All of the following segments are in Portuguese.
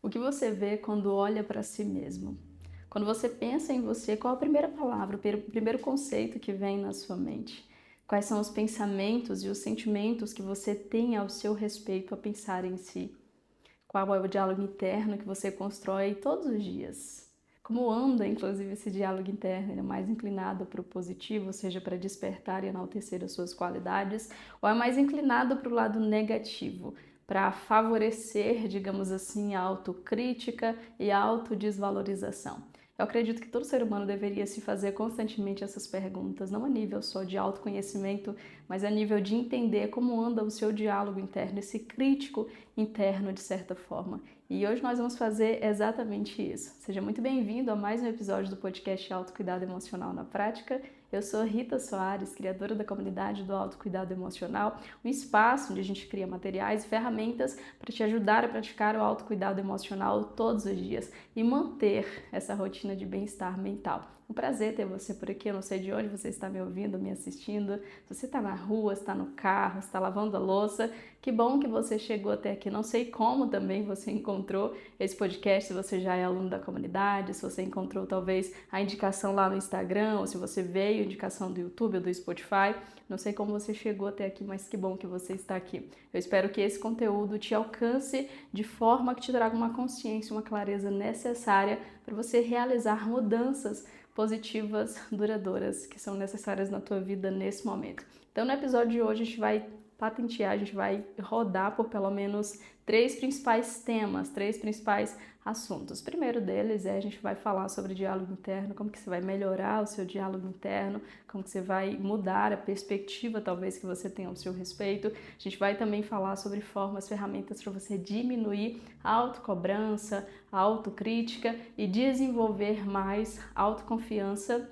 O que você vê quando olha para si mesmo? Quando você pensa em você, qual a primeira palavra, o primeiro conceito que vem na sua mente? Quais são os pensamentos e os sentimentos que você tem ao seu respeito a pensar em si? Qual é o diálogo interno que você constrói todos os dias? Como anda, inclusive, esse diálogo interno? Ele é mais inclinado para o positivo, ou seja, para despertar e enaltecer as suas qualidades, ou é mais inclinado para o lado negativo, para favorecer, digamos assim, a autocrítica e a autodesvalorização? Eu acredito que todo ser humano deveria se fazer constantemente essas perguntas, não a nível só de autoconhecimento, mas a nível de entender como anda o seu diálogo interno, esse crítico interno, de certa forma. E hoje nós vamos fazer exatamente isso. Seja muito bem-vindo a mais um episódio do podcast Autocuidado Emocional na Prática. Eu sou Rita Soares, criadora da comunidade do Autocuidado Emocional, um espaço onde a gente cria materiais e ferramentas para te ajudar a praticar o autocuidado emocional todos os dias e manter essa rotina de bem-estar mental. Um prazer ter você por aqui. Eu não sei de onde você está me ouvindo, me assistindo. Se você está na rua, está no carro, está lavando a louça, que bom que você chegou até aqui. Não sei como também você encontrou esse podcast, se você já é aluno da comunidade, se você encontrou talvez a indicação lá no Instagram, ou se você veio a indicação do YouTube ou do Spotify. Não sei como você chegou até aqui, mas que bom que você está aqui. Eu espero que esse conteúdo te alcance de forma que te traga uma consciência, uma clareza necessária para você realizar mudanças positivas, duradouras, que são necessárias na tua vida nesse momento. Então, no episódio de hoje, a gente vai patentear, a gente vai rodar por pelo menos três principais temas, três principais assuntos. O primeiro deles a gente vai falar sobre diálogo interno, como que você vai melhorar o seu diálogo interno, como que você vai mudar a perspectiva talvez que você tem ao seu respeito. A gente vai também falar sobre formas, ferramentas para você diminuir a autocobrança, a autocrítica e desenvolver mais autoconfiança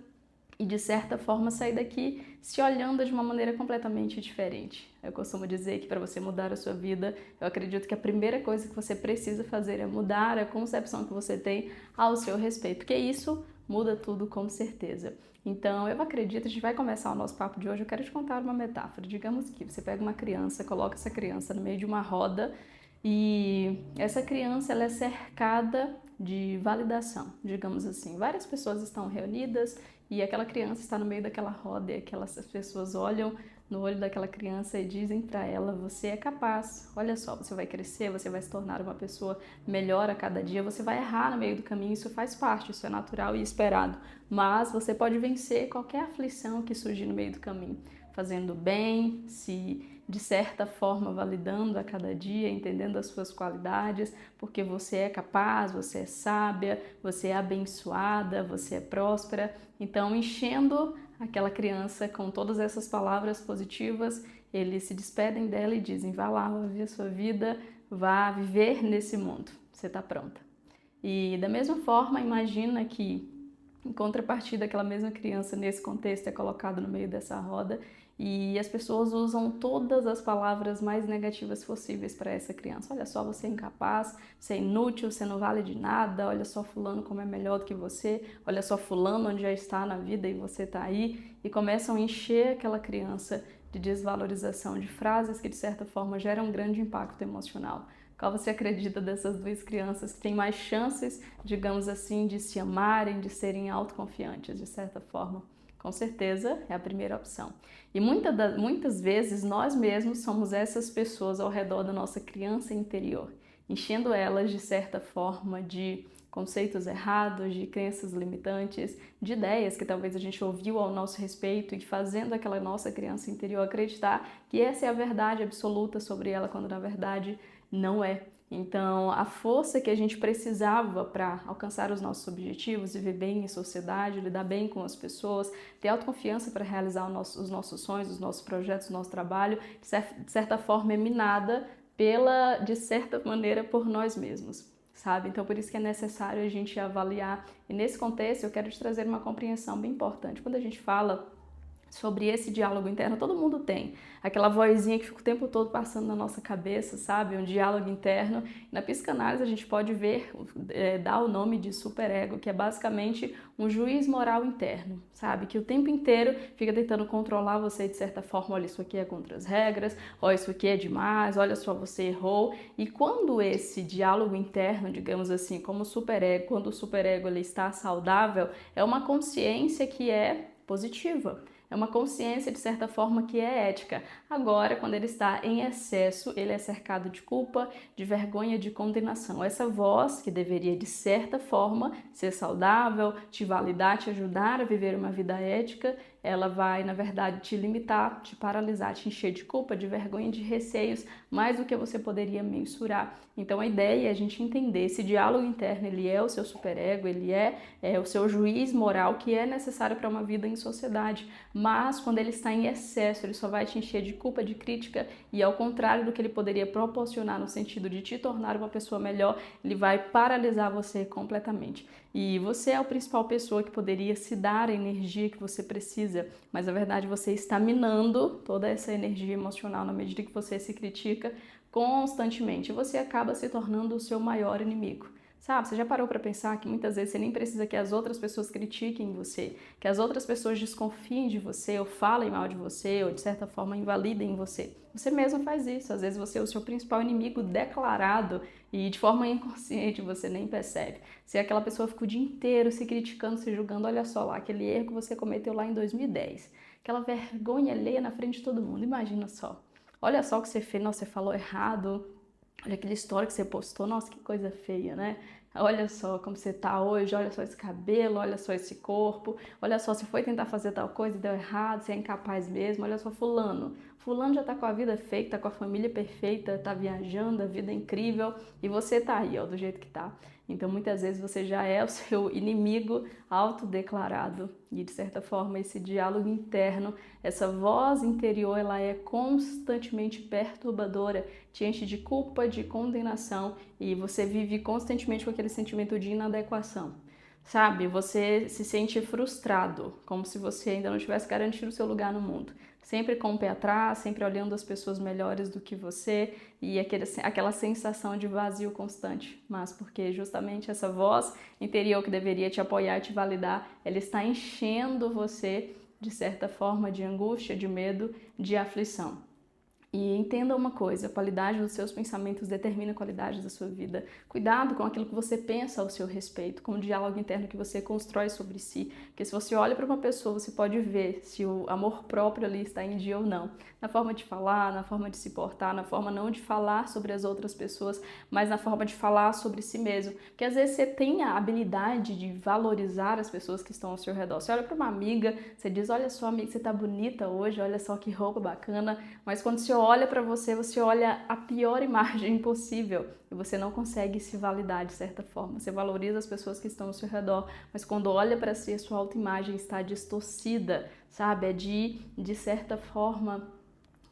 e de certa forma sair daqui se olhando de uma maneira completamente diferente. Eu costumo dizer que para você mudar a sua vida, eu acredito que a primeira coisa que você precisa fazer é mudar a concepção que você tem ao seu respeito, porque isso muda tudo com certeza. Então, eu acredito, a gente vai começar o nosso papo de hoje, eu quero te contar uma metáfora. Digamos que você pega uma criança, coloca essa criança no meio de uma roda e essa criança ela é cercada de validação, digamos assim. Várias pessoas estão reunidas e aquela criança está no meio daquela roda e as pessoas olham no olho daquela criança e dizem para ela: você é capaz, olha só, você vai crescer, você vai se tornar uma pessoa melhor a cada dia, você vai errar no meio do caminho, isso faz parte, isso é natural e esperado, mas você pode vencer qualquer aflição que surgir no meio do caminho, fazendo bem, se de certa forma validando a cada dia, entendendo as suas qualidades, porque você é capaz, você é sábia, você é abençoada, você é próspera. Então, enchendo aquela criança com todas essas palavras positivas, eles se despedem dela e dizem: vá lá, vá viver a sua vida, vá viver nesse mundo, você está pronta. E da mesma forma, imagina que em contrapartida, aquela mesma criança nesse contexto é colocada no meio dessa roda e as pessoas usam todas as palavras mais negativas possíveis para essa criança. Olha só, você é incapaz, você é inútil, você não vale de nada, olha só fulano como é melhor do que você, olha só fulano onde já está na vida e você está aí. E começam a encher aquela criança de desvalorização, de frases que de certa forma geram um grande impacto emocional. Qual você acredita dessas duas crianças que têm mais chances, digamos assim, de se amarem, de serem autoconfiantes, de certa forma? Com certeza é a primeira opção. E muitas vezes nós mesmos somos essas pessoas ao redor da nossa criança interior, enchendo elas de certa forma de conceitos errados, de crenças limitantes, de ideias que talvez a gente ouviu ao nosso respeito e fazendo aquela nossa criança interior acreditar que essa é a verdade absoluta sobre ela, quando na verdade não é. Então, a força que a gente precisava para alcançar os nossos objetivos, viver bem em sociedade, lidar bem com as pessoas, ter autoconfiança para realizar os nossos sonhos, os nossos projetos, o nosso trabalho, de certa forma é minada de certa maneira, por nós mesmos, sabe? Então, por isso que é necessário a gente avaliar. E nesse contexto, eu quero te trazer uma compreensão bem importante. Quando a gente fala sobre esse diálogo interno, todo mundo tem. Aquela vozinha que fica o tempo todo passando na nossa cabeça, sabe? Um diálogo interno. Na psicanálise a gente pode ver, dar o nome de superego, que é basicamente um juiz moral interno, sabe? Que o tempo inteiro fica tentando controlar você de certa forma. Olha, isso aqui é contra as regras, olha, isso aqui é demais, olha só, você errou. E quando esse diálogo interno, digamos assim, como o superego, quando o superego ele está saudável, é uma consciência que é positiva. É uma consciência, de certa forma, que é ética. Agora, quando ele está em excesso, ele é cercado de culpa, de vergonha, de condenação. Essa voz, que deveria, de certa forma, ser saudável, te validar, te ajudar a viver uma vida ética, ela vai, na verdade, te limitar, te paralisar, te encher de culpa, de vergonha, de receios, mais do que você poderia mensurar. Então, a ideia é a gente entender esse diálogo interno, ele é o seu superego, ele é o seu juiz moral que é necessário para uma vida em sociedade. Mas, quando ele está em excesso, ele só vai te encher de culpa, de crítica e, ao contrário do que ele poderia proporcionar no sentido de te tornar uma pessoa melhor, ele vai paralisar você completamente. E você é a principal pessoa que poderia se dar a energia que você precisa, mas na verdade você está minando toda essa energia emocional na medida que você se critica constantemente. Você acaba se tornando o seu maior inimigo. Sabe, você já parou para pensar que muitas vezes você nem precisa que as outras pessoas critiquem você, que as outras pessoas desconfiem de você, ou falem mal de você, ou de certa forma invalidem você. Você mesmo faz isso, às vezes você é o seu principal inimigo declarado e de forma inconsciente você nem percebe. Se aquela pessoa fica o dia inteiro se criticando, se julgando, olha só lá, aquele erro que você cometeu lá em 2010, aquela vergonha alheia na frente de todo mundo, imagina só. Olha só o que você fez, nossa, você falou errado, olha aquele story que você postou, nossa, que coisa feia, né? Olha só como você tá hoje, olha só esse cabelo, olha só esse corpo, olha só, você foi tentar fazer tal coisa e deu errado, você é incapaz mesmo, olha só fulano. Fulano já tá com a vida feita, tá com a família perfeita, tá viajando, a vida é incrível e você tá aí, ó, do jeito que tá. Então, muitas vezes você já é o seu inimigo autodeclarado e, de certa forma, esse diálogo interno, essa voz interior, ela é constantemente perturbadora, te enche de culpa, de condenação e você vive constantemente com aquele sentimento de inadequação. Sabe, você se sente frustrado, como se você ainda não tivesse garantido o seu lugar no mundo. Sempre com o pé atrás, sempre olhando as pessoas melhores do que você e aquela sensação de vazio constante. Mas porque justamente essa voz interior que deveria te apoiar e te validar, ela está enchendo você, de certa forma, de angústia, de medo, de aflição. E entenda uma coisa, a qualidade dos seus pensamentos determina a qualidade da sua vida. Cuidado com aquilo que você pensa ao seu respeito, com o diálogo interno que você constrói sobre si. Porque se você olha para uma pessoa, você pode ver se o amor próprio ali está em dia ou não. Na forma de falar, na forma de se portar, na forma não de falar sobre as outras pessoas, mas na forma de falar sobre si mesmo. Porque às vezes você tem a habilidade de valorizar as pessoas que estão ao seu redor. Você olha para uma amiga, você diz, olha só amiga, você tá bonita hoje, olha só que roupa bacana. Mas quando você olha para você, você olha a pior imagem possível e você não consegue se validar de certa forma. Você valoriza as pessoas que estão ao seu redor, mas quando olha para si, a sua autoimagem está distorcida, sabe? É de certa forma,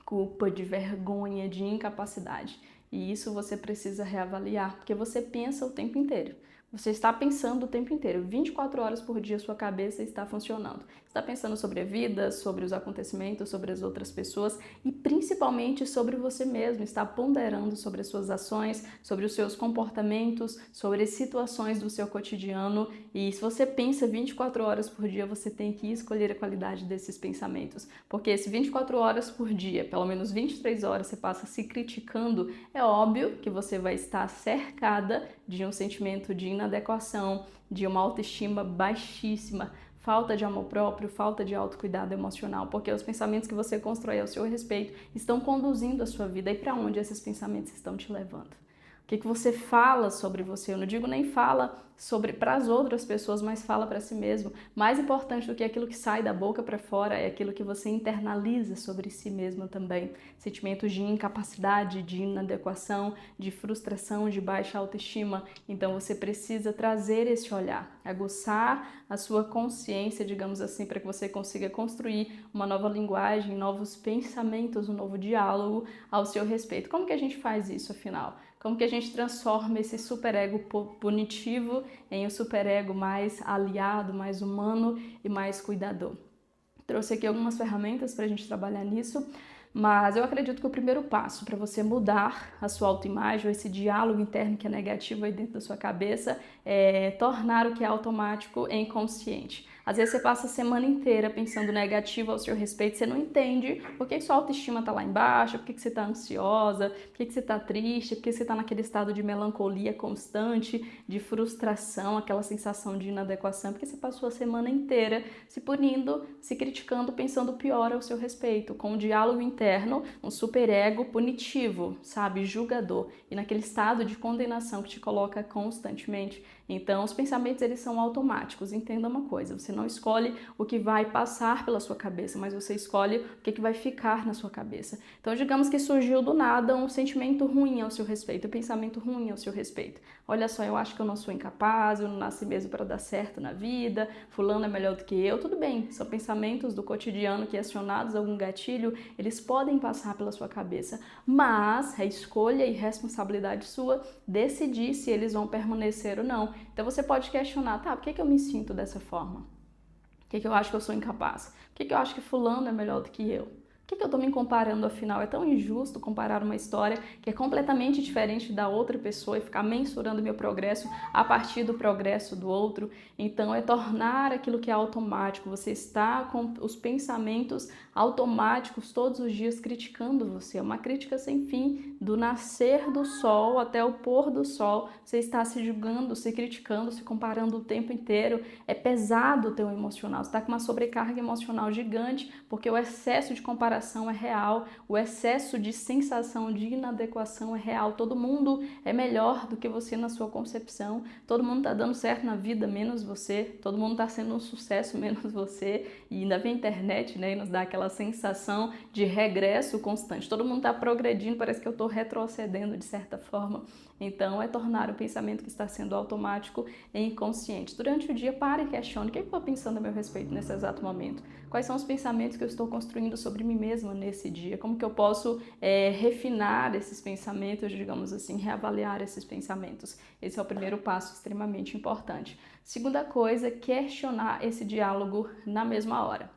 culpa, de vergonha, de incapacidade. E isso você precisa reavaliar, porque você pensa o tempo inteiro. Você está pensando o tempo inteiro, 24 horas por dia sua cabeça está funcionando. Está pensando sobre a vida, sobre os acontecimentos, sobre as outras pessoas e principalmente sobre você mesmo. Está ponderando sobre as suas ações, sobre os seus comportamentos, sobre as situações do seu cotidiano. E se você pensa 24 horas por dia, você tem que escolher a qualidade desses pensamentos. Porque se 24 horas por dia, pelo menos 23 horas você passa se criticando, é óbvio que você vai estar cercada de um sentimento de inadequação, de uma autoestima baixíssima, falta de amor próprio, falta de autocuidado emocional, porque os pensamentos que você constrói ao seu respeito estão conduzindo a sua vida. E para onde esses pensamentos estão te levando? O que você fala sobre você? Eu não digo nem fala sobre para as outras pessoas, mas fala para si mesmo. Mais importante do que aquilo que sai da boca para fora é aquilo que você internaliza sobre si mesmo também. Sentimentos de incapacidade, de inadequação, de frustração, de baixa autoestima. Então você precisa trazer esse olhar, aguçar a sua consciência, digamos assim, para que você consiga construir uma nova linguagem, novos pensamentos, um novo diálogo ao seu respeito. Como que a gente faz isso, afinal? Como que a gente transforma esse superego punitivo em um superego mais aliado, mais humano e mais cuidador? Trouxe aqui algumas ferramentas para a gente trabalhar nisso, mas eu acredito que o primeiro passo para você mudar a sua autoimagem, ou esse diálogo interno que é negativo aí dentro da sua cabeça, é tornar o que é automático em consciente. Às vezes você passa a semana inteira pensando negativo ao seu respeito, você não entende por que sua autoestima está lá embaixo, por que você está ansiosa, por que você está triste, por que você está naquele estado de melancolia constante, de frustração, aquela sensação de inadequação, porque você passou a semana inteira se punindo, se criticando, pensando pior ao seu respeito, com um diálogo interno, um superego punitivo, sabe, julgador, e naquele estado de condenação que te coloca constantemente. Então, os pensamentos, eles são automáticos. Entenda uma coisa, você não escolhe o que vai passar pela sua cabeça, mas você escolhe o que vai ficar na sua cabeça. Então, digamos que surgiu do nada um sentimento ruim ao seu respeito, um pensamento ruim ao seu respeito. Olha só, eu acho que eu não sou incapaz, eu não nasci mesmo para dar certo na vida, fulano é melhor do que eu. Tudo bem, são pensamentos do cotidiano que, acionados a algum gatilho, eles podem passar pela sua cabeça, mas é escolha e responsabilidade sua decidir se eles vão permanecer ou não. Então você pode questionar, tá, por que eu me sinto dessa forma? Por que eu acho que eu sou incapaz? Por que eu acho que fulano é melhor do que eu? Por que eu estou me comparando afinal? É tão injusto comparar uma história que é completamente diferente da outra pessoa e ficar mensurando meu progresso a partir do progresso do outro. Então é tornar aquilo que é automático. Você está com os pensamentos automáticos todos os dias criticando você. É uma crítica sem fim, do nascer do sol até o pôr do sol. Você está se julgando, se criticando, se comparando o tempo inteiro. É pesado o teu emocional. Você está com uma sobrecarga emocional gigante porque o excesso de comparação é real, o excesso de sensação de inadequação é real. Todo mundo é melhor do que você na sua concepção, todo mundo tá dando certo na vida menos você, todo mundo tá sendo um sucesso menos você, e ainda vem a internet, né, e nos dá aquela sensação de regresso constante. Todo mundo tá progredindo, parece que eu tô retrocedendo de certa forma. Então é tornar o pensamento que está sendo automático e inconsciente. Durante o dia, pare e questione: o que eu estou pensando a meu respeito nesse exato momento? Quais são os pensamentos que eu estou construindo sobre mim mesma nesse dia? Como que eu posso refinar esses pensamentos, digamos assim, reavaliar esses pensamentos? Esse é o primeiro passo extremamente importante. Segunda coisa, questionar esse diálogo na mesma hora.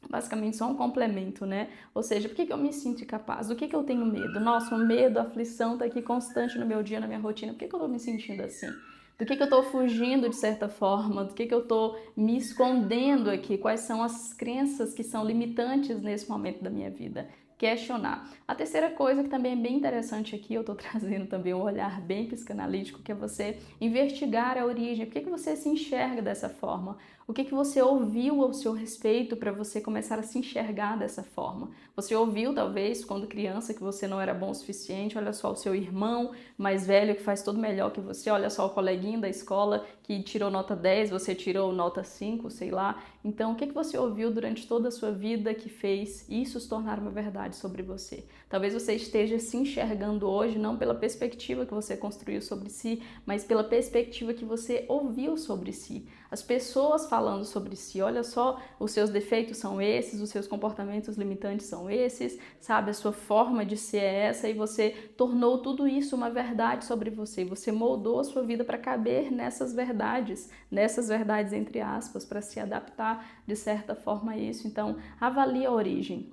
Basicamente só um complemento, né? Ou seja, por que eu me sinto incapaz? Do que eu tenho medo? Nossa, o medo, a aflição tá aqui constante no meu dia, na minha rotina. Por que eu tô me sentindo assim? Do que eu tô fugindo de certa forma? Do que eu tô me escondendo aqui? Quais são as crenças que são limitantes nesse momento da minha vida? Questionar. A terceira coisa que também é bem interessante aqui, eu tô trazendo também um olhar bem psicanalítico, que é você investigar a origem. Por que você se enxerga dessa forma? O que você ouviu ao seu respeito para você começar a se enxergar dessa forma? Você ouviu, talvez, quando criança, que você não era bom o suficiente. Olha só o seu irmão mais velho que faz tudo melhor que você. Olha só o coleguinho da escola que tirou nota 10, você tirou nota 5, sei lá. Então, o que você ouviu durante toda a sua vida que fez isso se tornar uma verdade sobre você? Talvez você esteja se enxergando hoje não pela perspectiva que você construiu sobre si, mas pela perspectiva que você ouviu sobre si. As pessoas falando sobre si: olha só, os seus defeitos são esses, os seus comportamentos limitantes são esses, sabe, a sua forma de ser é essa, e você tornou tudo isso uma verdade sobre você. Você moldou a sua vida para caber nessas verdades entre aspas, para se adaptar de certa forma a isso. Então, avalie a origem.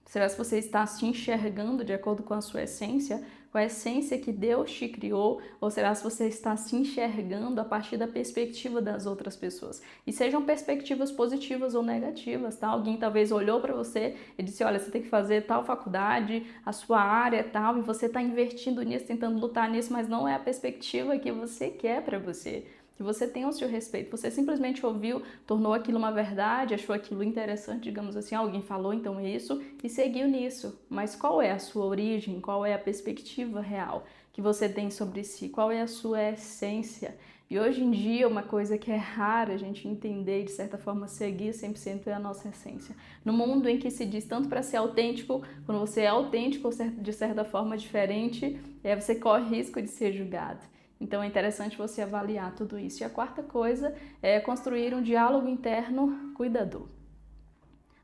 Será que você está se enxergando de acordo com a sua essência, com a essência que Deus te criou? Ou será que você está se enxergando a partir da perspectiva das outras pessoas? E sejam perspectivas positivas ou negativas, tá? Alguém talvez olhou para você e disse: olha, você tem que fazer tal faculdade, a sua área é tal, e você está investindo nisso, tentando lutar nisso, mas não é a perspectiva que você quer para você. Que você tem ao seu respeito. Você simplesmente ouviu, tornou aquilo uma verdade, achou aquilo interessante, digamos assim, alguém falou, então é isso, e seguiu nisso. Mas qual é a sua origem? Qual é a perspectiva real que você tem sobre si? Qual é a sua essência? E hoje em dia, uma coisa que é rara a gente entender e, de certa forma, seguir 100% é a nossa essência. No mundo em que se diz tanto para ser autêntico, quando você é autêntico de certa forma diferente, você corre risco de ser julgado. Então é interessante você avaliar tudo isso. E a quarta coisa é construir um diálogo interno cuidador.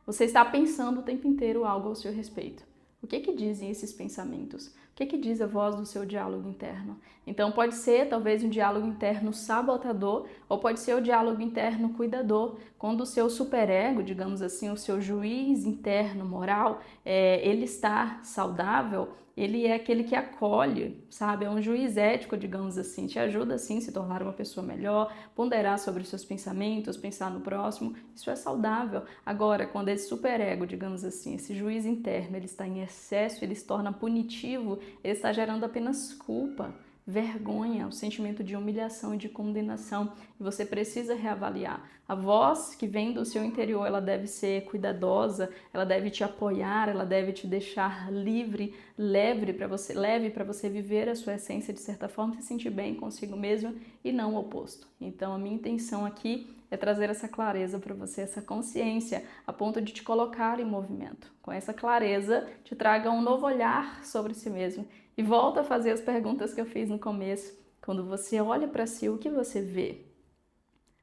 Você está pensando o tempo inteiro algo ao seu respeito. O que dizem esses pensamentos? que diz a voz do seu diálogo interno? Então pode ser talvez um diálogo interno sabotador ou pode ser o diálogo interno cuidador, quando o seu superego, digamos assim, o seu juiz interno moral, ele está saudável. Ele é aquele que acolhe, sabe? É um juiz ético, digamos assim, te ajuda assim a se tornar uma pessoa melhor, ponderar sobre os seus pensamentos, pensar no próximo, isso é saudável. Agora, quando esse superego, digamos assim, esse juiz interno, ele está em excesso, ele se torna punitivo, ele está gerando apenas culpa, vergonha, o sentimento de humilhação e de condenação, e você precisa reavaliar. A voz que vem do seu interior, ela deve ser cuidadosa, ela deve te apoiar, ela deve te deixar livre, leve para você viver a sua essência de certa forma, se sentir bem consigo mesmo e não o oposto. Então a minha intenção aqui é trazer essa clareza para você, essa consciência, a ponto de te colocar em movimento. Com essa clareza, te traga um novo olhar sobre si mesmo e volta a fazer as perguntas que eu fiz no começo. Quando você olha para si, o que você vê?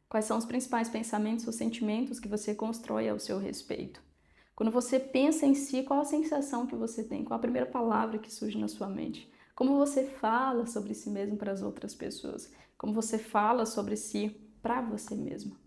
Quais são os principais pensamentos ou sentimentos que você constrói ao seu respeito? Quando você pensa em si, qual a sensação que você tem? Qual a primeira palavra que surge na sua mente? Como você fala sobre si mesmo para as outras pessoas? Como você fala sobre si para você mesmo?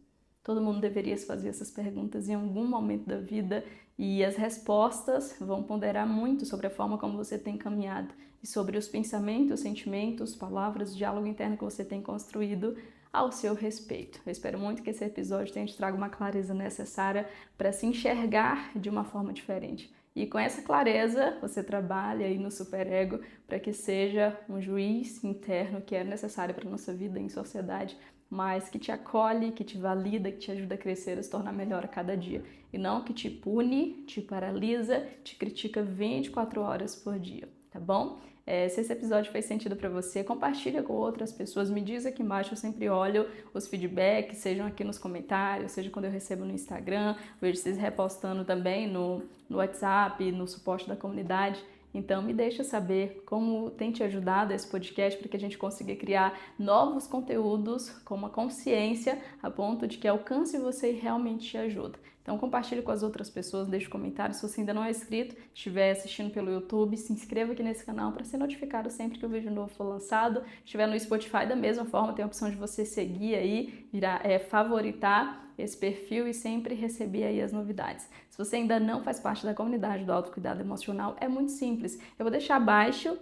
Todo mundo deveria se fazer essas perguntas em algum momento da vida e as respostas vão ponderar muito sobre a forma como você tem caminhado e sobre os pensamentos, sentimentos, palavras, diálogo interno que você tem construído ao seu respeito. Eu espero muito que esse episódio tenha te trago uma clareza necessária para se enxergar de uma forma diferente. E com essa clareza, você trabalha aí no superego para que seja um juiz interno que é necessário para a nossa vida em sociedade, mas que te acolhe, que te valida, que te ajuda a crescer, a se tornar melhor a cada dia. E não que te pune, te paralisa, te critica 24 horas por dia, tá bom? Se esse episódio fez sentido para você, compartilha com outras pessoas, me diz aqui embaixo, eu sempre olho os feedbacks, sejam aqui nos comentários, seja quando eu recebo no Instagram, vejo vocês repostando também no WhatsApp, no suporte da comunidade. Então me deixa saber como tem te ajudado esse podcast para que a gente consiga criar novos conteúdos com uma consciência a ponto de que alcance você e realmente te ajuda. Então compartilhe com as outras pessoas, deixe um comentário. Se você ainda não é inscrito, estiver assistindo pelo YouTube, se inscreva aqui nesse canal para ser notificado sempre que o vídeo novo for lançado. Se estiver no Spotify, da mesma forma, tem a opção de você seguir aí, favoritar esse perfil e sempre receber aí as novidades. Se você ainda não faz parte da comunidade do autocuidado emocional, é muito simples. Eu vou deixar abaixo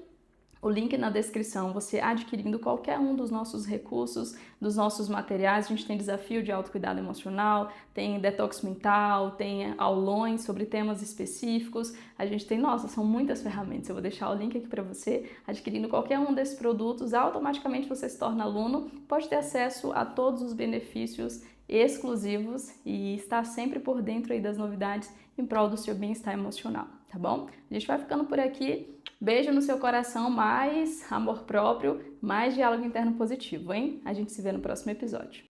o link na descrição, você adquirindo qualquer um dos nossos recursos, dos nossos materiais. A gente tem desafio de autocuidado emocional, tem detox mental, tem aulões sobre temas específicos. A gente tem, são muitas ferramentas. Eu vou deixar o link aqui para você. Adquirindo qualquer um desses produtos, automaticamente você se torna aluno, pode ter acesso a todos os benefícios exclusivos e estar sempre por dentro aí das novidades em prol do seu bem-estar emocional, tá bom? A gente vai ficando por aqui. Beijo no seu coração, mais amor próprio, mais diálogo interno positivo, hein? A gente se vê no próximo episódio.